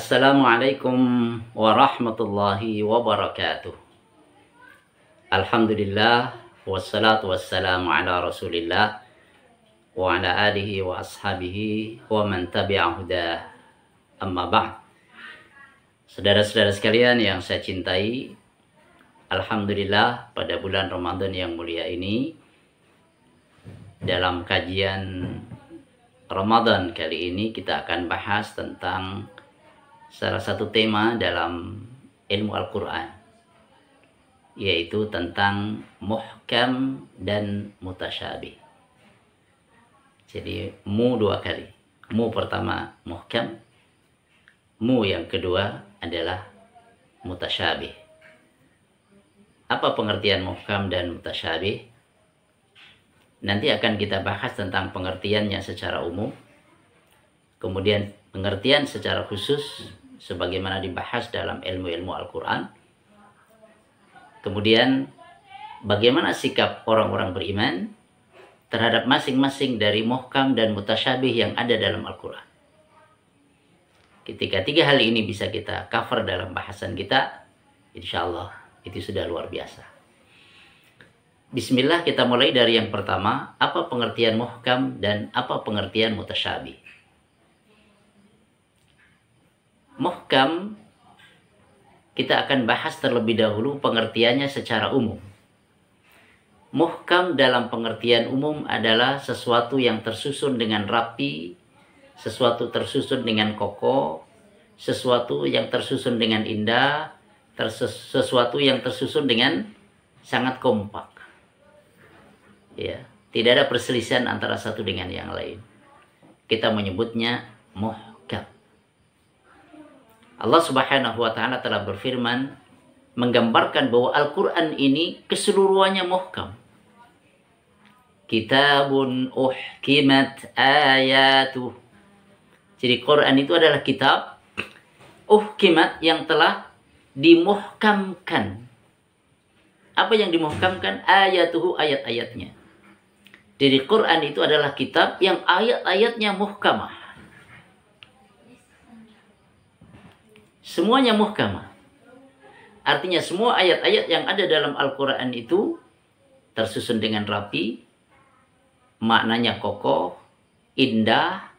Assalamualaikum warahmatullahi wabarakatuh. Alhamdulillah wassalatu wassalamu ala Rasulillah wa ala alihi wa ashabihi wa man tabi'a hudah. Amma ba'd. Saudara-saudara sekalian yang saya cintai, alhamdulillah pada bulan Ramadan yang mulia ini, dalam kajian Ramadan kali ini kita akan bahas tentang salah satu tema dalam ilmu Al-Quran, yaitu tentang muhkam dan mutasyabih. Jadi mu dua kali. Mu pertama muhkam, mu yang kedua adalah mutasyabih. Apa pengertian muhkam dan mutasyabih? Nanti akan kita bahas tentang pengertiannya secara umum, kemudian pengertian secara khusus sebagaimana dibahas dalam ilmu-ilmu Al-Quran. Kemudian bagaimana sikap orang-orang beriman terhadap masing-masing dari muhkam dan mutasyabih yang ada dalam Al-Quran. Ketika tiga hal ini bisa kita cover dalam bahasan kita, insya Allah itu sudah luar biasa. Bismillah, kita mulai dari yang pertama. Apa pengertian muhkam dan apa pengertian mutasyabih? Muhkam kita akan bahas terlebih dahulu pengertiannya secara umum. Muhkam dalam pengertian umum adalah sesuatu yang tersusun dengan rapi, sesuatu tersusun dengan kokoh, sesuatu yang tersusun dengan indah, sesuatu yang tersusun dengan sangat kompak. Ya, tidak ada perselisihan antara satu dengan yang lain. Kita menyebutnya muhkam. Allah Subhanahu wa ta'ala telah berfirman menggambarkan bahwa Al-Quran ini keseluruhannya muhkam. Kitabun uhkimat ayatuh. Jadi Quran itu adalah kitab uhkimat yang telah dimuhkamkan. Apa yang dimuhkamkan? Ayatuhu, ayat-ayatnya. Jadi Quran itu adalah kitab yang ayat-ayatnya muhkamah. Semuanya muhkamah. Artinya semua ayat-ayat yang ada dalam Al-Quran itu tersusun dengan rapi, maknanya kokoh, indah,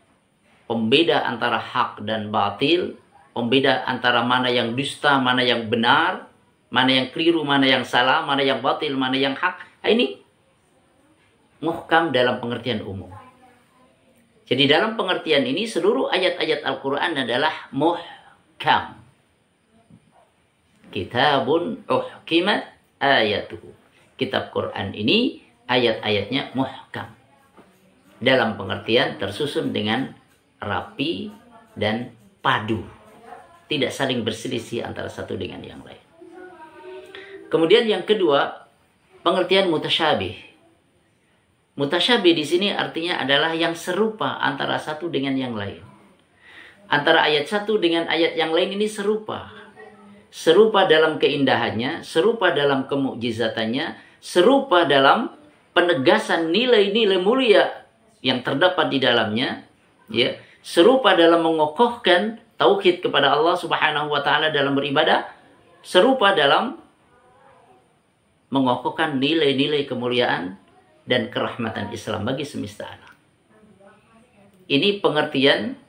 pembeda antara hak dan batil, pembeda antara mana yang dusta, mana yang benar, mana yang keliru, mana yang salah, mana yang batil, mana yang hak. Ini muhkam dalam pengertian umum. Jadi dalam pengertian ini seluruh ayat-ayat Al-Quran adalah muhkam. Kitabun uhkimat ayatuhu. Kitab Quran ini ayat-ayatnya muhkam. Dalam pengertian tersusun dengan rapi dan padu. Tidak saling berselisih antara satu dengan yang lain. Kemudian yang kedua, pengertian mutasyabih. Mutasyabih di sini artinya adalah yang serupa antara satu dengan yang lain. Antara ayat satu dengan ayat yang lain ini serupa. Serupa dalam keindahannya, serupa dalam kemukjizatannya, serupa dalam penegasan nilai-nilai mulia yang terdapat di dalamnya, ya, serupa dalam mengokohkan tauhid kepada Allah Subhanahu wa taala dalam beribadah, serupa dalam mengokohkan nilai-nilai kemuliaan dan kerahmatan Islam bagi semesta alam. Ini pengertian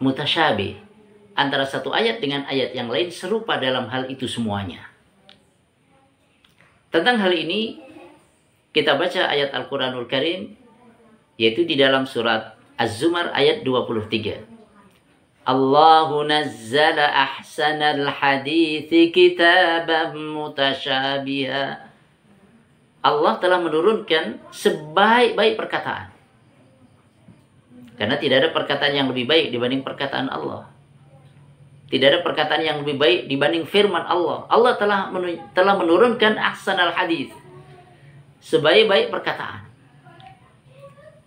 mutasyabih. Antara satu ayat dengan ayat yang lain serupa dalam hal itu semuanya. Tentang hal ini kita baca ayat Al-Quranul Karim, yaitu di dalam surat Az-Zumar ayat 23. Allahu nazzala ahsanal hadithi kitaban mutasyabiha. Allah telah menurunkan sebaik-baik perkataan. Karena tidak ada perkataan yang lebih baik dibanding perkataan Allah. Tidak ada perkataan yang lebih baik dibanding firman Allah. Allah telah menurunkan ahsanal hadits, sebaik-baik perkataan,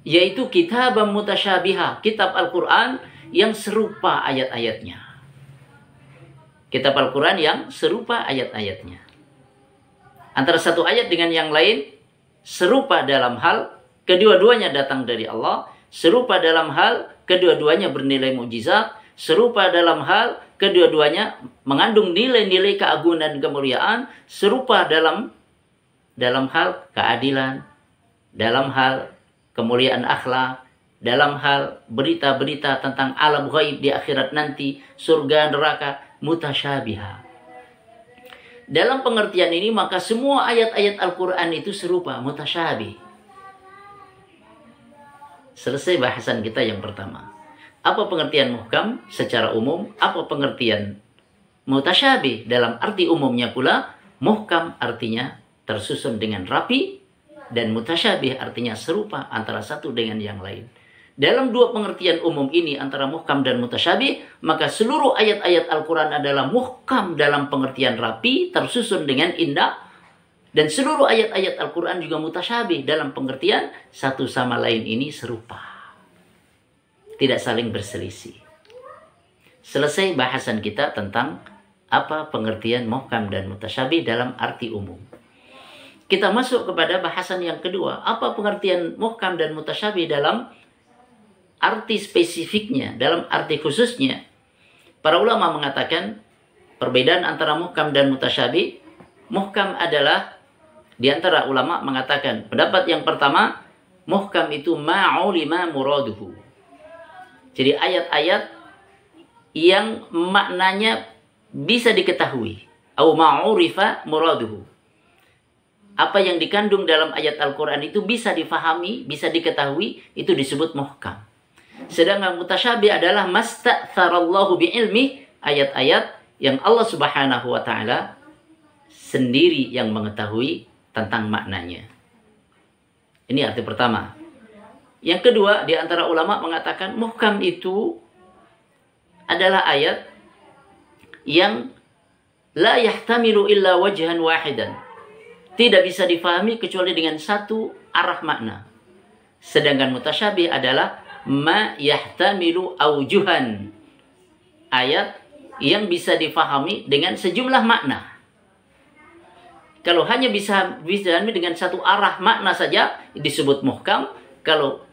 yaitu kitab mutasyabiha, kitab Al-Quran yang serupa ayat-ayatnya. Kitab Al-Quran yang serupa ayat-ayatnya. Antara satu ayat dengan yang lain serupa dalam hal kedua-duanya datang dari Allah, serupa dalam hal kedua-duanya bernilai mukjizat, serupa dalam hal kedua-duanya mengandung nilai-nilai keagungan dan kemuliaan, serupa dalam hal keadilan, dalam hal kemuliaan akhlak, dalam hal berita-berita tentang alam ghaib di akhirat nanti, surga neraka, mutasyabiha. Dalam pengertian ini maka semua ayat-ayat Al-Quran itu serupa, mutasyabih. Selesai bahasan kita yang pertama. Apa pengertian muhkam secara umum? Apa pengertian mutasyabih dalam arti umumnya pula? Muhkam artinya tersusun dengan rapi, dan mutasyabih artinya serupa antara satu dengan yang lain. Dalam dua pengertian umum ini antara muhkam dan mutasyabih, maka seluruh ayat-ayat Al-Quran adalah muhkam dalam pengertian rapi, tersusun dengan indah, dan seluruh ayat-ayat Al-Quran juga mutasyabih dalam pengertian satu sama lain ini serupa, tidak saling berselisih. Selesai bahasan kita tentang apa pengertian muhkam dan mutasyabih dalam arti umum. Kita masuk kepada bahasan yang kedua. Apa pengertian muhkam dan mutasyabih dalam arti spesifiknya, dalam arti khususnya? Para ulama mengatakan perbedaan antara muhkam dan mutasyabih. Muhkam adalah, di antara ulama mengatakan, pendapat yang pertama, muhkam itu ma'ulima muraduhu. Jadi ayat-ayat yang maknanya bisa diketahui. Au ma'urifa muraduhu. Apa yang dikandung dalam ayat Al-Quran itu bisa difahami, bisa diketahui, itu disebut muhkam. Sedangkan mutasyabih adalah masta'tharallahu bi'ilmi, ayat-ayat yang Allah Subhanahu wa ta'ala sendiri yang mengetahui tentang maknanya. Ini arti pertama. Yang kedua, di antara ulama mengatakan muhkam itu adalah ayat yang la yahtamilu illa wajhan wahidan. Tidak bisa difahami kecuali dengan satu arah makna. Sedangkan mutasyabih adalah ma yahtamilu aujuhan. Ayat yang bisa difahami dengan sejumlah makna. Kalau hanya bisa difahami dengan satu arah makna saja disebut muhkam. Kalau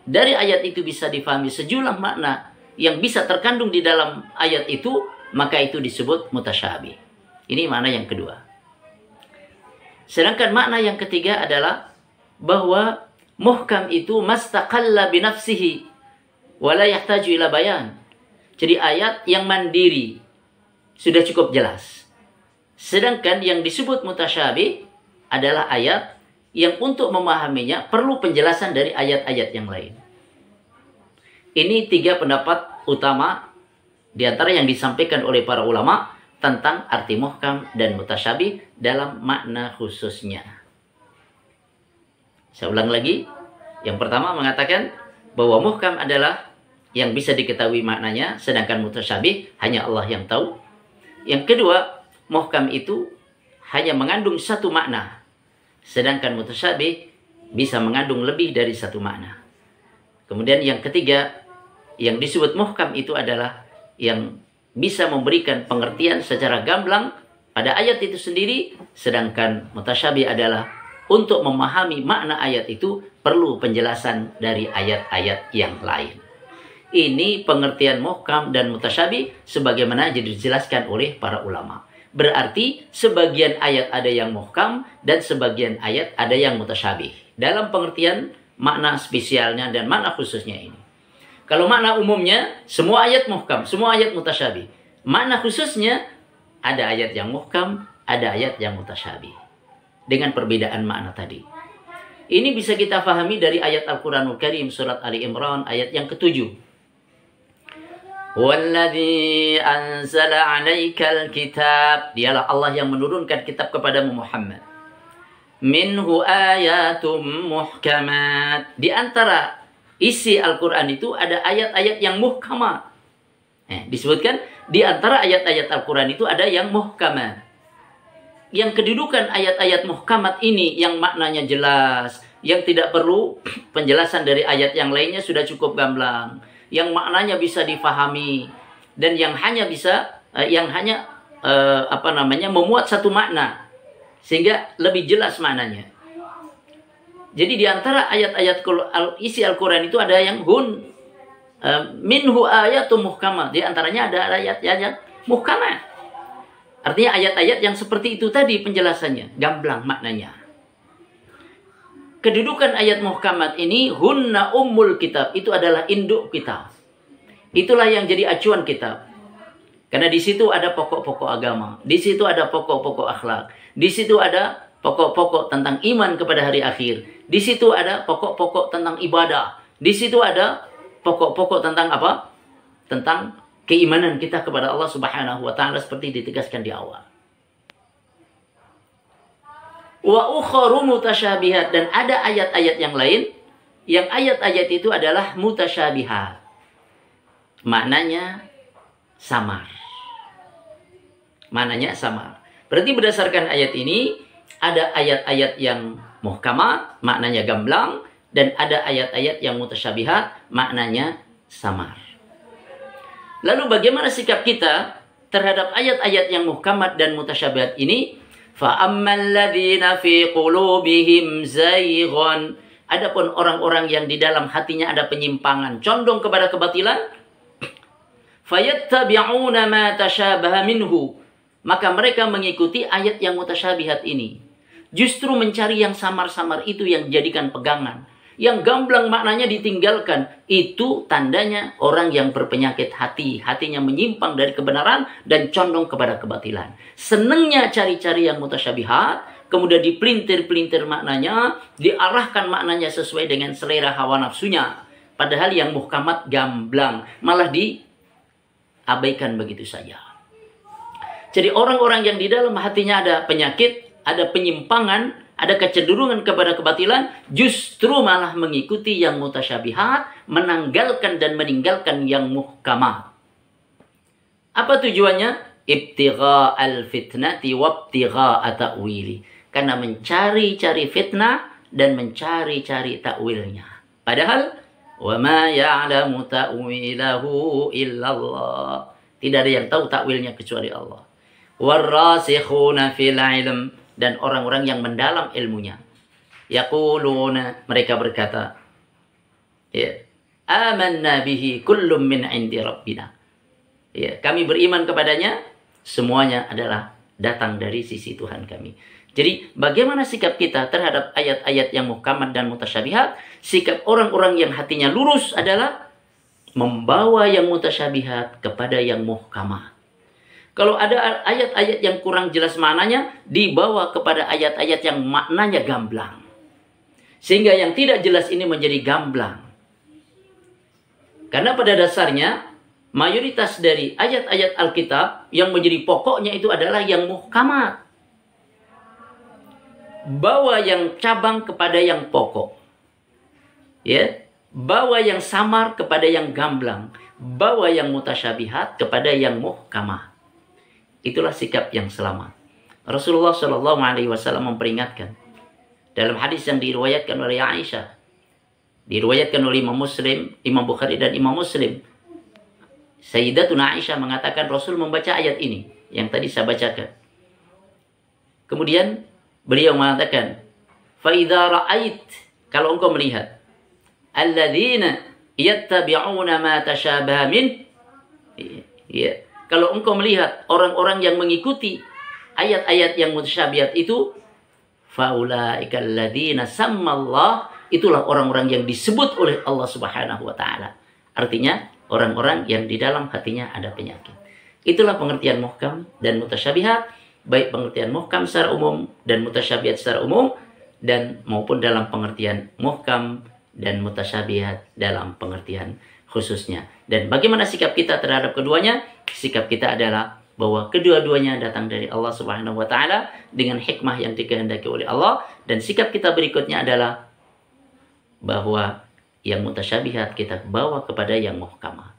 dari ayat itu bisa difahami sejumlah makna yang bisa terkandung di dalam ayat itu, maka itu disebut mutasyabih. Ini makna yang kedua. Sedangkan makna yang ketiga adalah bahwa muhkam itu mastaqalla binafsihi wala yahtaju ila bayan. Jadi ayat yang mandiri sudah cukup jelas. Sedangkan yang disebut mutasyabih adalah ayat yang untuk memahaminya perlu penjelasan dari ayat-ayat yang lain. Ini tiga pendapat utama di antara yang disampaikan oleh para ulama tentang arti muhkam dan mutasyabih dalam makna khususnya. Saya ulang lagi. Yang pertama mengatakan bahwa muhkam adalah yang bisa diketahui maknanya, sedangkan mutasyabih hanya Allah yang tahu. Yang kedua, muhkam itu hanya mengandung satu makna, sedangkan mutasyabih bisa mengandung lebih dari satu makna. Kemudian yang ketiga, yang disebut muhkam itu adalah yang bisa memberikan pengertian secara gamblang pada ayat itu sendiri, sedangkan mutasyabih adalah untuk memahami makna ayat itu perlu penjelasan dari ayat-ayat yang lain. Ini pengertian muhkam dan mutasyabih sebagaimana dijelaskan oleh para ulama. Berarti sebagian ayat ada yang muhkam dan sebagian ayat ada yang mutasyabih. Dalam pengertian makna spesialnya dan makna khususnya ini. Kalau makna umumnya, semua ayat muhkam, semua ayat mutasyabih. Makna khususnya, ada ayat yang muhkam, ada ayat yang mutasyabih. Dengan perbedaan makna tadi. Ini bisa kita fahami dari ayat Al-Quranul Karim, surat Ali Imran, ayat yang ke-7. Walladzi anzala 'alaikal kitab. Dialah Allah yang menurunkan kitab kepadamu Muhammad. Minhu ayatum muhkamat. Di antara isi Al-Quran itu ada ayat-ayat yang muhkamat. Disebutkan di antara ayat-ayat Al-Quran itu ada yang muhkamat. Yang kedudukan ayat-ayat muhkamat ini yang maknanya jelas, yang tidak perlu penjelasan dari ayat yang lainnya sudah cukup gamblang, yang maknanya bisa difahami dan yang hanya bisa memuat satu makna sehingga lebih jelas maknanya. Jadi di antara ayat-ayat isi Al-Quran itu ada yang hun, minhu ayatum muhkamat. Di antaranya ada ayat-ayat muhkamat. Artinya ayat-ayat yang seperti itu tadi penjelasannya, gamblang maknanya. Kedudukan ayat muhkamat ini, hunna ummul kitab, itu adalah induk kitab. Itulah yang jadi acuan kitab. Karena di situ ada pokok-pokok agama, di situ ada pokok-pokok akhlak, di situ ada pokok-pokok tentang iman kepada hari akhir, di situ ada pokok-pokok tentang ibadah, di situ ada pokok-pokok tentang apa? Tentang keimanan kita kepada Allah Subhanahu wa taala seperti ditegaskan di awal. Wa ukharu mutasyabihat, dan ada ayat-ayat yang lain yang ayat-ayat itu adalah mutasyabihat. Maknanya samar. Maknanya samar. Berarti berdasarkan ayat ini ada ayat-ayat yang muhkamat, maknanya gamblang, dan ada ayat-ayat yang mutasyabihat, maknanya samar. Lalu bagaimana sikap kita terhadap ayat-ayat yang muhkamat dan mutasyabihat ini? Fa'ammal ladzina fi qulubihim zayghun. Adapun orang-orang yang di dalam hatinya ada penyimpangan, condong kepada kebatilan, fayattabi'una ma tashabaha minhu. Maka mereka mengikuti ayat yang mutasyabihat ini. Justru mencari yang samar-samar itu yang dijadikan pegangan. Yang gamblang maknanya ditinggalkan. Itu tandanya orang yang berpenyakit hati. Hatinya menyimpang dari kebenaran dan condong kepada kebatilan. Senangnya cari-cari yang mutasyabihat. Kemudian dipelintir-pelintir maknanya. Diarahkan maknanya sesuai dengan selera hawa nafsunya. Padahal yang muhkamat gamblang. Malah diabaikan begitu saja. Jadi orang-orang yang di dalam hatinya ada penyakit, ada penyimpangan, ada kecenderungan kepada kebatilan, justru malah mengikuti yang mutasyabihat, menanggalkan dan meninggalkan yang muhkamat. Apa tujuannya? Ibtigha'al fitnati wabtigha'a ta'wili. Karena mencari-cari fitnah dan mencari-cari ta'wilnya. Padahal, وَمَا يَعْلَمُ تَأْوِيلَهُ إِلَّا اللَّهِ. Tidak ada yang tahu takwilnya kecuali Allah. Warrasikhuna fil ilm, dan orang-orang yang mendalam ilmunya. Yaquluna, mereka berkata, ya, amanna bihi kullum min indi rabbina. Ya, kami beriman kepadanya, semuanya adalah datang dari sisi Tuhan kami. Jadi bagaimana sikap kita terhadap ayat-ayat yang muhkamat dan mutasyabihat? Sikap orang-orang yang hatinya lurus adalah membawa yang mutasyabihat kepada yang muhkamat. Kalau ada ayat-ayat yang kurang jelas maknanya, dibawa kepada ayat-ayat yang maknanya gamblang. Sehingga yang tidak jelas ini menjadi gamblang. Karena pada dasarnya, mayoritas dari ayat-ayat Alkitab yang menjadi pokoknya itu adalah yang muhkamat. Bawa yang cabang kepada yang pokok. Ya, bawa yang samar kepada yang gamblang. Bawa yang mutasyabihat kepada yang muhkamat. Itulah sikap yang selamat. Rasulullah Shallallahu Alaihi Wasallam memperingatkan dalam hadis yang diriwayatkan oleh Aisyah, diriwayatkan oleh Imam Muslim, Imam Bukhari dan Imam Muslim. Sayyidatuna Aisyah mengatakan Rasul membaca ayat ini yang tadi saya bacakan. Kemudian beliau mengatakan, "Fa idza ra'ait," kalau engkau melihat, alladzina yattabi'una ma tashabaha min, ya, kalau engkau melihat orang-orang yang mengikuti ayat-ayat yang mutasyabihat itu, faulaika alladzina sammallah, itulah orang-orang yang disebut oleh Allah Subhanahu wa taala. Artinya orang-orang yang di dalam hatinya ada penyakit. Itulah pengertian muhkam dan mutasyabihat, baik pengertian muhkam secara umum dan mutasyabihat secara umum, dan maupun dalam pengertian muhkam dan mutasyabihat dalam pengertian khususnya. Dan bagaimana sikap kita terhadap keduanya? Sikap kita adalah bahwa kedua-duanya datang dari Allah Subhanahu wa taala dengan hikmah yang dikehendaki oleh Allah, dan sikap kita berikutnya adalah bahwa yang mutasyabihat kita bawa kepada yang muhkamah.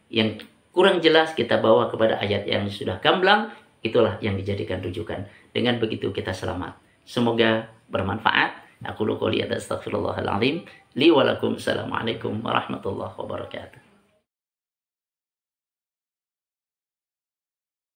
Yang kurang jelas kita bawa kepada ayat yang sudah gamblang, itulah yang dijadikan rujukan. Dengan begitu kita selamat. Semoga bermanfaat. Aku qouli hadza astaghfirullahal azim li wa lakum. Assalamualaikum warahmatullahi wabarakatuh.